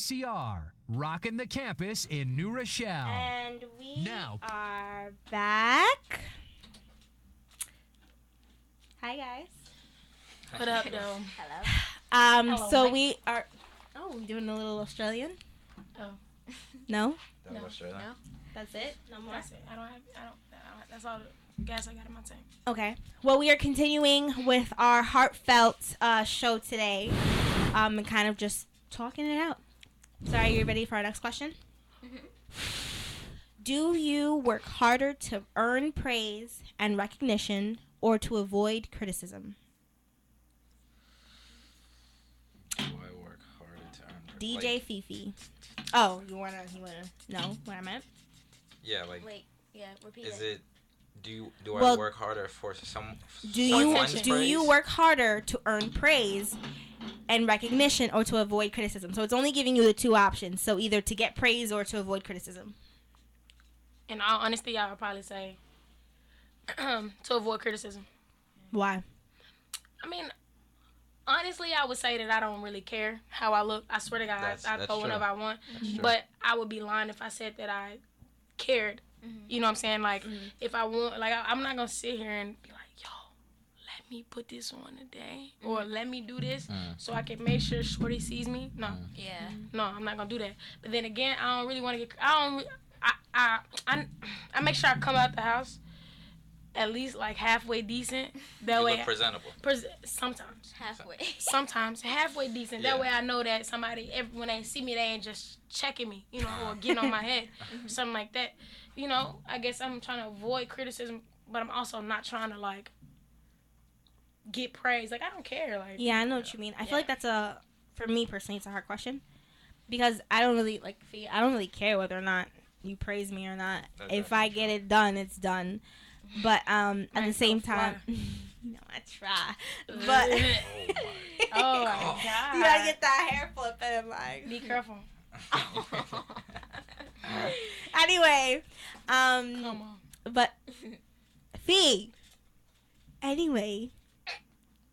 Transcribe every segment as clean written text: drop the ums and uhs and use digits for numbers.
CR, rocking the campus in New Rochelle. And we Now. are back. Hi, guys. What up, though? Hello. Hello, So Mike. we are. Oh, we doing a little Australian? Oh. No, That was Australia. No. that's it. No more. That's it. I don't. That's all the gas I got in my tank. Okay. Well, we are continuing with our heartfelt show today, and kind of just talking it out. So, are you ready for our next question? Do you work harder to earn praise and recognition, or to avoid criticism? Do I work harder to earn? DJ Like, Fifi. Oh, you wanna know what I meant? yeah, like, Wait, yeah, repeat is it. it? Do Well, I work harder for some? Do you someone's do you praise? work harder to earn praise and recognition, or to avoid criticism? So it's only giving you the two options. So either to get praise or to avoid criticism. In all honesty, I would probably say to avoid criticism. Why? I mean, honestly, I would say that I don't really care how I look. I swear to God, That's I throw true. whenever I want. That's true. But I would be lying if I said that I cared. You know what I'm saying? Like, if I want, like, I'm not gonna sit here and be like, yo, let me put this on today, or let me do this so I can make sure Shorty sees me. No, Yeah. no, I'm not gonna do that. But then again, I don't really want to get. I make sure I come out the house at least like halfway decent. That You way, look presentable. sometimes halfway decent. Yeah. That way I know that somebody, when they see me, they ain't just checking me, you know, or getting on my head, something like that. You know, I guess I'm trying to avoid criticism, but I'm also not trying to like get praise. Like, I don't care. Like, Yeah, I know what you mean. I feel like that's for me personally, it's a hard question because I don't really I don't really care whether or not you praise me or not. That's If I get it done, it's done. But at the Right, same so time, fly. no, I try. But Oh my God. God. you gotta get that hair flip and like. Be careful. Anyway, Come on. but Fee. Anyway,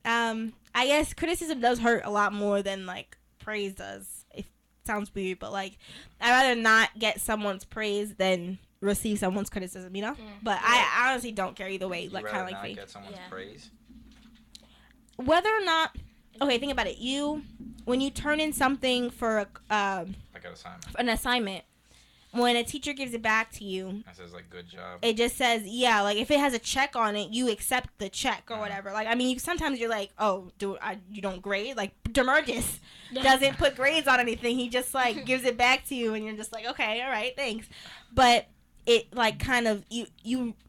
I guess criticism does hurt a lot more than like praise does. It sounds weird, but like I'd rather not get someone's praise than receive someone's criticism, you know. But I honestly don't care either way. You Like rather kind of like not Fee. get someone's Yeah. praise. Whether or not, okay, think about it. When you turn in something for Like an assignment. an assignment, when a teacher gives it back to you, That says like good job. it just says, yeah, like if it has a check on it, you accept the check or whatever. Like, I mean, sometimes you're like, oh, you don't grade? Like, Demergis doesn't put grades on anything. He just, like, gives it back to you, and you're just like, okay, all right, thanks. But it, like, kind of,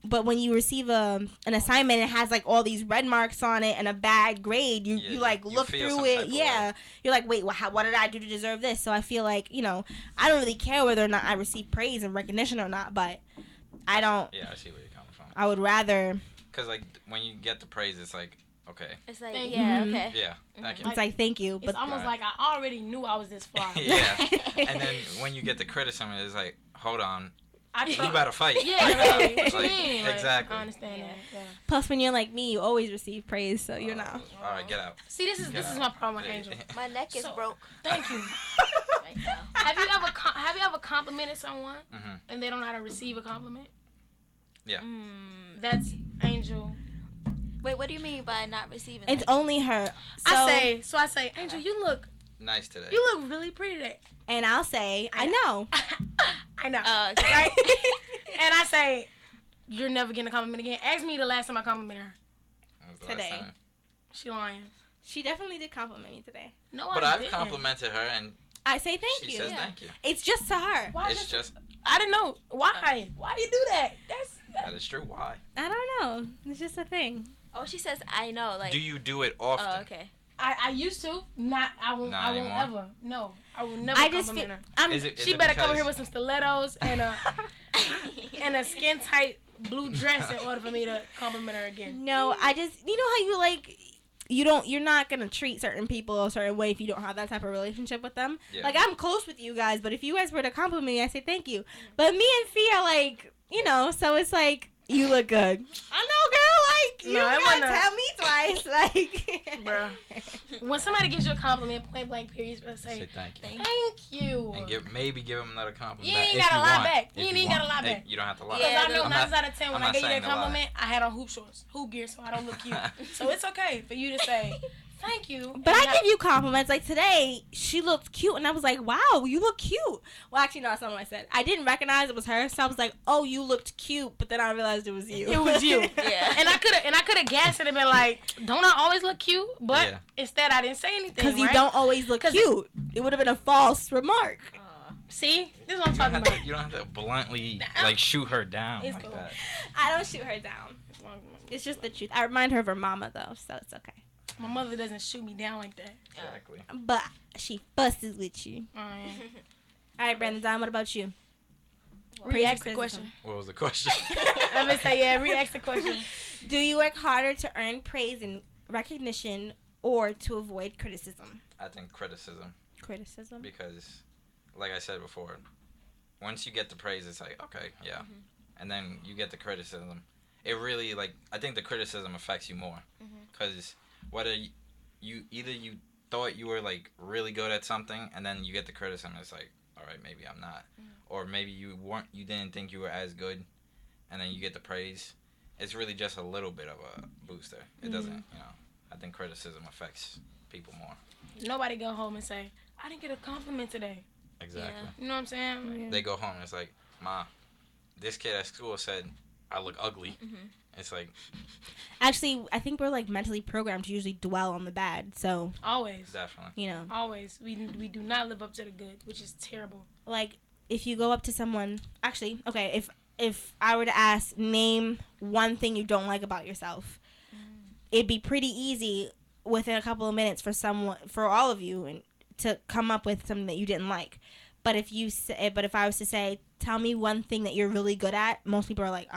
but when you receive an assignment, it has, like, all these red marks on it and a bad grade, you like, you look feel through some it. type of Yeah. way. You're like, wait, what did I do to deserve this? So I feel like, you know, I don't really care whether or not I receive praise and recognition or not, but I don't. Yeah, I see where you're coming from. I would rather. Because like when you get the praise, it's like okay. It's like, Thank yeah, you. okay. Yeah, thank you. It's like, thank you, It's but almost Right. like I already knew I was this fly. Yeah. And then when you get the criticism, it's like, hold on, I you thought- better fight. Yeah, like, what you Like, mean? Like, exactly. I understand that. Yeah. plus when you're like me, you always receive praise, so you know. All right, get out. See, this is my problem with Angel. My neck is So- broke Thank you. right now. Have you ever complimented someone Mhm. and they don't know how to receive a compliment? Yeah. That's Angel. Wait, what do you mean by not receiving? It's like, only her. So, I say, Angel, you look Nice today. really pretty today. and I'll say, I know. I know. okay. Right? And I say, you're never getting a compliment again. Ask me the last time I complimented her. That was the last Today. time. She lying. She definitely did compliment me today. No, But I I've didn't. complimented her and I say thank she you. says Yeah. thank you. It's just to her. Why It's just I didn't know. Why? Why do you do that? that is true. Why? I don't know. It's just a thing. Oh, she says, I know. Like, Do you do it often? oh, okay. I used to. I won't Not anymore? ever. No. I will never I just compliment feel, her. Is it? Is She it better come because- here with some stilettos and a skin tight blue dress in order for me to compliment her again. no, I just, you know how you like, you're not gonna treat certain people a certain way if you don't have that type of relationship with them. Yeah. Like, I'm close with you guys, but if you guys were to compliment me, I say thank you. But me and Fee are like, you know, so it's like, You look good. I know, girl. Like, you No, it don't wasn't gotta tell me twice. Like, Bruh. When somebody gives you a compliment, point blank period, you say, Say thank you. thank you. And maybe give him another compliment. You ain't if gotta lie want. back. If You ain't gotta want. lie Hey, back. you don't have to lie. Because Yeah, I know I'm 9 not- out of 10 when I'm I not gave you saying that to lie. compliment, I had on hoop shorts, hoop gear, so I don't look cute. So it's okay for you to say, thank you. but and I give you compliments. Like today, she looked cute, and I was like, "Wow, you look cute." Well, actually, no, that's not what I said. I didn't recognize it was her, so I was like, "Oh, you looked cute," but then I realized it was you. It was you. Yeah. And I could have gassed it and been like, don't I always look cute? But Yeah. instead I didn't say anything. Because you right? don't always look 'Cause- cute. It would have been a false remark. See? This is what I'm You don't, talking have about. to, you don't have to bluntly like shoot her down It's like cool. that. I don't shoot her down. It's just the truth. I remind her of her mama though, so it's okay. My mother doesn't shoot me down like that. Exactly. But she fusses with you. Oh, yeah. All right, Brandon Don, what about you? Re-ask the Criticism. question. What was the question? I'm gonna say, yeah, re-ask the question. Do you work harder to earn praise and recognition or to avoid criticism? I think criticism, Criticism? because, like I said before, once you get the praise, it's like, okay, yeah, and then you get the criticism. It really I think the criticism affects you more, because whether you either you thought you were like really good at something, and then you get the criticism, it's like, all right, maybe I'm not, or maybe you didn't think you were as good, and then you get the praise. It's really just a little bit of a booster. It doesn't, I think criticism affects people more. Nobody go home and say, I didn't get a compliment today. Exactly. You know what I'm saying? Like, They go home and it's like, Ma, this kid at school said I look ugly. It's like, Actually, I think we're like mentally programmed to usually dwell on the bad. So, always. definitely. you know, Always. We do not live up to the good, which is terrible. like if you go up to someone, actually, okay, if I were to ask, name one thing you don't like about yourself, it'd be pretty easy within a couple of minutes for all of you, and to come up with something that you didn't like. But if I was to say, tell me one thing that you're really good at, most people are like,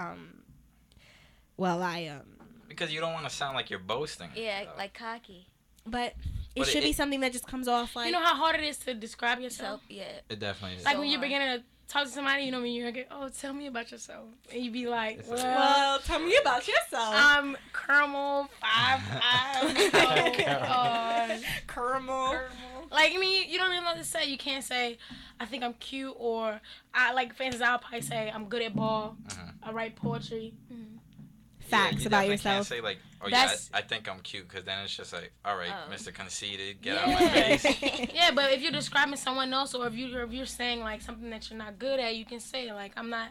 Because you don't want to sound like you're boasting. Yeah, So, like cocky. But it But should be it- something that just comes off like. You know how hard it is to describe yourself? So, yeah. it definitely is. Like So when you're hard. beginning to talk to somebody, you know, when you're like, oh, tell me about yourself. And you be like, It's well, like- well, tell me about yourself. I'm caramel 5'5". Caramel. Like, I mean, you don't really know what to say. You can't say, I think I'm cute, or I like, for instance, I'll probably say I'm good at ball. I write poetry. Facts you about definitely yourself. Can't say like, oh That's- yeah, I think I'm cute, because then it's just like, all right, Oh. Mr. Conceited, get out of my Yeah. face. Yeah, but if you're describing someone else, or if you're saying like something that you're not good at, you can say like I'm not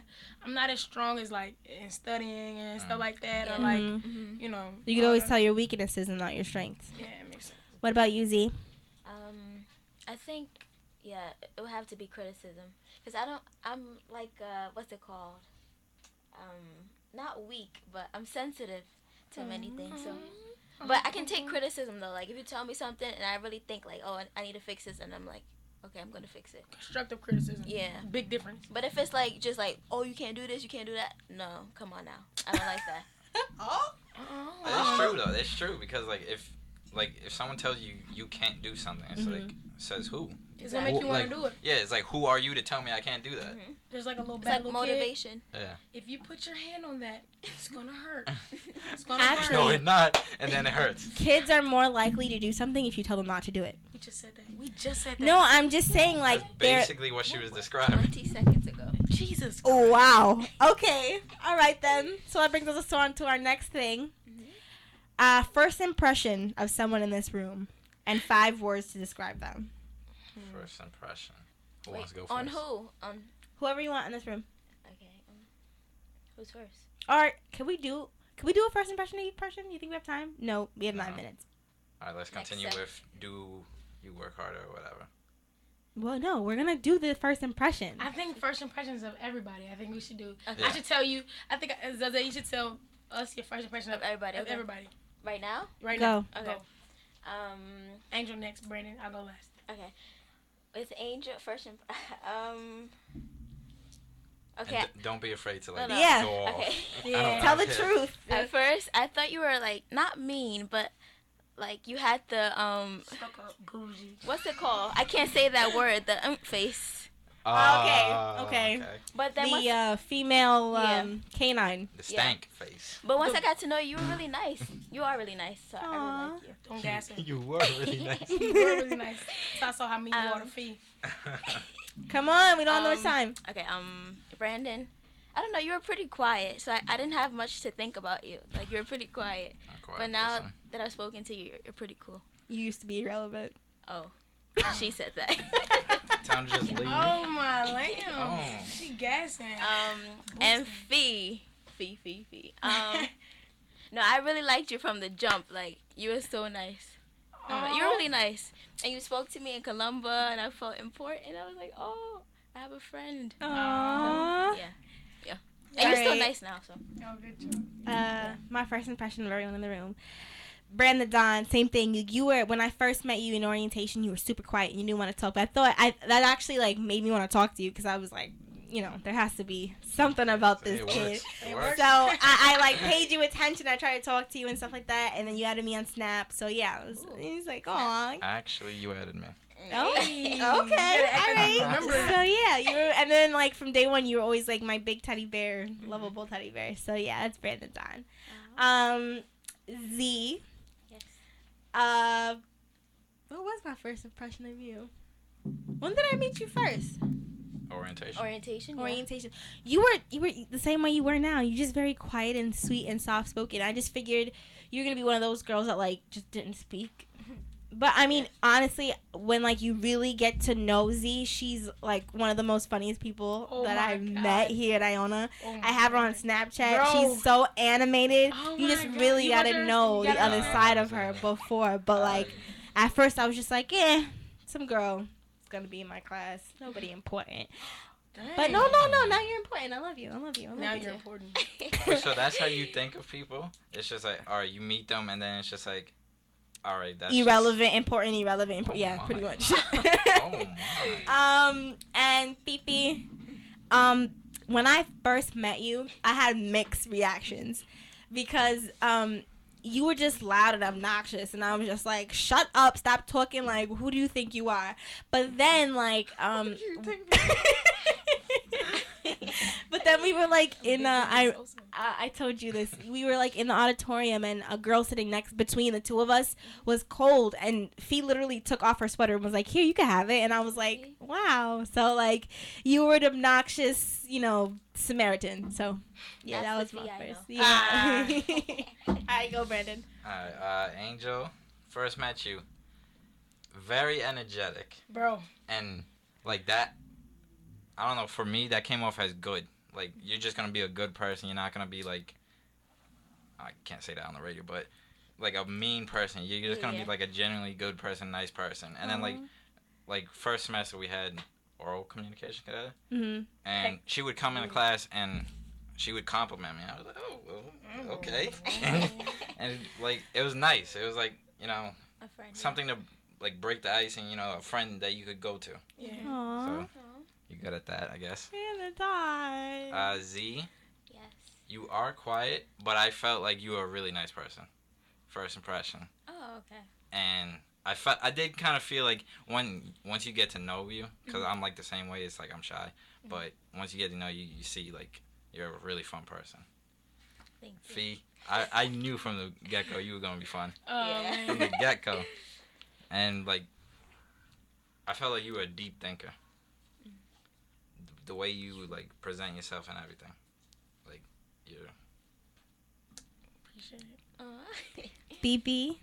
as strong as like in studying and stuff like that, or like Mhm. you know. You could always tell your weaknesses and not your strengths. Yeah, it makes sense. What about you, Z? I think, yeah, it would have to be criticism. Because I'm like, what's it called? Not weak, but I'm sensitive to many things. So, but I can take criticism though. Like if you tell me something and I really think like, oh, I need to fix this, and I'm like, okay, I'm gonna fix it. Constructive criticism. Yeah. Big difference. But if it's like just like, oh, you can't do this, you can't do that. No, come on now. I don't like that. That's true though. That's true, because if someone tells you you can't do something, it's like, says who? It's gonna make you want to do it. Yeah, it's like, who are you to tell me I can't do that? There's like a little It's bad like little kid. motivation. Yeah. If you put your hand on that, it's gonna hurt. It's gonna Actually- No, hurt. it's not. And then it hurts. Kids are more likely to do something if you tell them not to do it. We just said that. We just said that. No, I'm just saying like That's they're. basically what she was describing. 20 seconds ago. Jesus. Oh wow. Okay. All right then. So that brings us on to our next thing. First impression of someone in this room, and 5 words to describe them. First impression. Who Wait, wants to go first? on who? On Whoever you want in this room. okay. Who's first? Or can we do a first impression of each person? You think we have time? No, we have 9 No. minutes. All right, let's Next continue step. with do you work harder or whatever. Well, no, we're gonna do the first impression. I think first impressions of everybody. I think we should do. Okay. I should tell you. I think Zaza, you should tell us your first impression Of everybody, Of okay. everybody. Right now? Right Go. now. Okay. Go. Angel next. Brandon, I'll go last. Okay. With Angel first okay. And don't be afraid to like No, no. Yeah. go off. Okay. I Yeah. don't- Tell I the don't care. truth. At first, I thought you were like not mean, but like you had the Stuck up, bougie. what's it called? I can't say that word. The face. Okay. But then once, The female Yeah. canine. The stank face. but once I got to know you, you were really nice. You are really nice, so I Aw. really like you. Don't gas it. You were really nice. You were really nice. So I saw how many you Um, water fee. Come on, we don't have no Um, time. Okay, Brandon, I don't know, you were pretty quiet, so I didn't have much to think about you. Like, you were pretty quiet. Not quite, But now listen. that I've spoken to you, you're pretty cool. You used to be irrelevant. Oh, she said that. Time to just leave. Oh my lamb. Oh. She gassing. And Fee. No, I really liked you from the jump. Like, you were so nice. You were really nice. And you spoke to me in Columba, and I felt important. I was like, oh, I have a friend. Aww. Yeah. And you're still Alright. nice now, so. Oh, good job. My first impression of everyone in the room. Brandon Don, same thing. You were, when I first met you in orientation, you were super quiet. You didn't want to talk. But that actually like made me want to talk to you because I was like, you know, there has to be something about this It kid. works. It It works. works. So I like paid you attention. I tried to talk to you and stuff like that, and then you added me on Snap. So yeah, it was like, oh, Actually, you added me. oh, Hey. okay, You all better act like you right. remember. So yeah, you were, and then like from day one, you were always like my big teddy bear, lovable teddy bear. So yeah, that's Brandon Don. Z. Yes. What was my first impression of you? When did I meet you first? Orientation. Orientation? Yeah. Orientation. You were the same way you were now. You're just very quiet and sweet and soft spoken. I just figured you're gonna be one of those girls that like just didn't speak. But I mean, honestly, when like you really get to know Z, she's like one of the most funniest people Oh that my I've God. met here at Iona. Oh my I have her on God. Snapchat. Bro. She's so animated. Oh You my just God. really You gotta want her- know you the gotta- other side of her before. But like at first, I was just like, some girl is gonna be in my class. Nobody important. But no. Now you're important. I love you. Now you you're too. important. Wait, so that's how you think of people? It's just like, all right, you meet them, and then it's just like, all right, that's Irrelevant, important. Oh Yeah, my. pretty much. Just, oh my. And Fifi, when I first met you, I had mixed reactions because you were just loud and obnoxious, and I was just like, shut up, stop talking, like, who do you think you are? But then like but then we were like in I told you this. We were like in the auditorium, and a girl sitting next between the two of us was cold, and Fee literally took off her sweater and was like, "Here, you can have it." And I was like, "Wow!" So like, you were an obnoxious, Samaritan. So yeah, That's that was the my Fee I first. know. Yeah. Alright, go Brandon. Alright, Angel, first met you. Very energetic. Bro. And like that, I don't know, for me, that came off as good. Like, you're just gonna be a good person. You're not gonna be like, I can't say that on the radio, but like a mean person. You're just gonna Yeah. be like a genuinely good person, nice person. And then like first semester we had oral communication together, and she would come into class and she would compliment me. I was like, oh, well, okay. And like, it was nice. It was like, A friend. Yeah. something to like break the ice, and a friend that you could go to. Yeah. Aww. So you good at that, I guess. Brandon died. Z, Yes. you are quiet, but I felt like you were a really nice person. First impression. Oh, okay. And I did kind of feel like once you get to know you, because I'm like the same way. It's like I'm shy, but once you get to know you, you see like you're a really fun person. Thank you. Fee, I knew from the get go you were gonna be fun Yeah. from the get go, and like I felt like you were a deep thinker. The way you like present yourself and everything, like you're. Appreciate it. BB.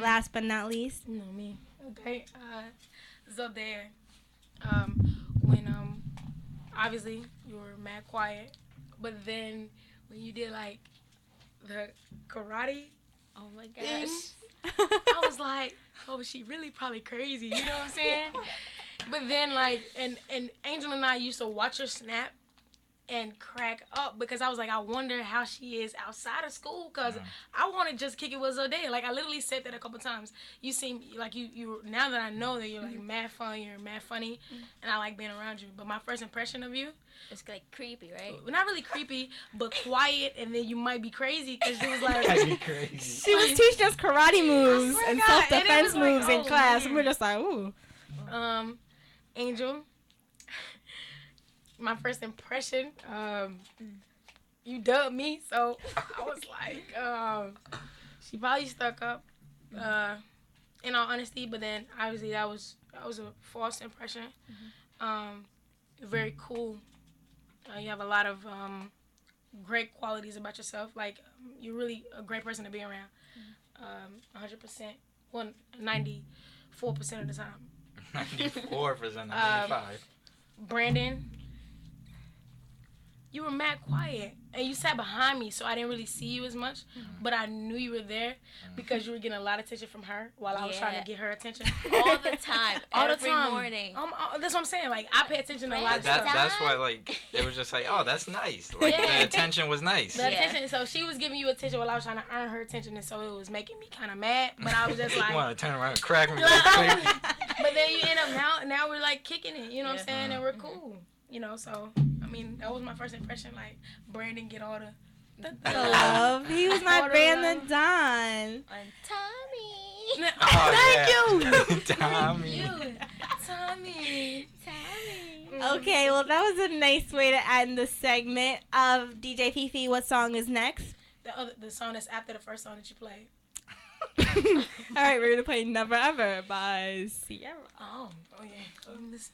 Last but not least. You know me. Okay. So there, when obviously you were mad quiet, but then when you did like the karate Oh my thing, gosh. I was like, oh, she really probably crazy. You know what I'm saying? But then like, and Angel and I used to watch her snap and crack up because I was like, I wonder how she is outside of school because I want to just kick it with Zodea. Like I literally said that a couple times. You seem like you now that I know that you're like mad fun, you're mad funny, and I like being around you. But my first impression of you, It's like creepy, right? well, not really creepy, but quiet, and then you might be crazy because she was like, crazy. She was teaching us karate moves swear to and God, and it self-defense was like, moves in oh, class, man. and we're just like, ooh. Angel, my first impression, you dubbed me, so I was like, she probably stuck up. In all honesty, but then obviously that was a false impression. Very cool. You have a lot of great qualities about yourself. Like you're really a great person to be around. 100%, well, 94% of the time. 94%, 95. Brandon, you were mad quiet, and you sat behind me, so I didn't really see you as much. But I knew you were there because you were getting a lot of attention from her while I was trying to get her attention. All the time, All every the time. morning. That's what I'm saying. Like I pay attention to a lot of stuff. That's why, like, it was just like, oh, that's nice. Like, the attention was nice. The attention. So she was giving you attention while I was trying to earn her attention, and so it was making me kind of mad. But I was just like, you want to turn around and crack me real quick. But then you end up now we're like kicking it. You know what I'm saying? And we're cool. You know, so I mean that was my first impression. Like Brandon get all the love. He was my All the Brandon love. Don. And Tommy. Oh, Thank you. Tommy. Tommy. Okay, well that was a nice way to end the segment of DJ Fifi. What song is next? The song that's after the first song that you played. All right, we're gonna play "Never Ever" by Sierra. Oh yeah. Listen.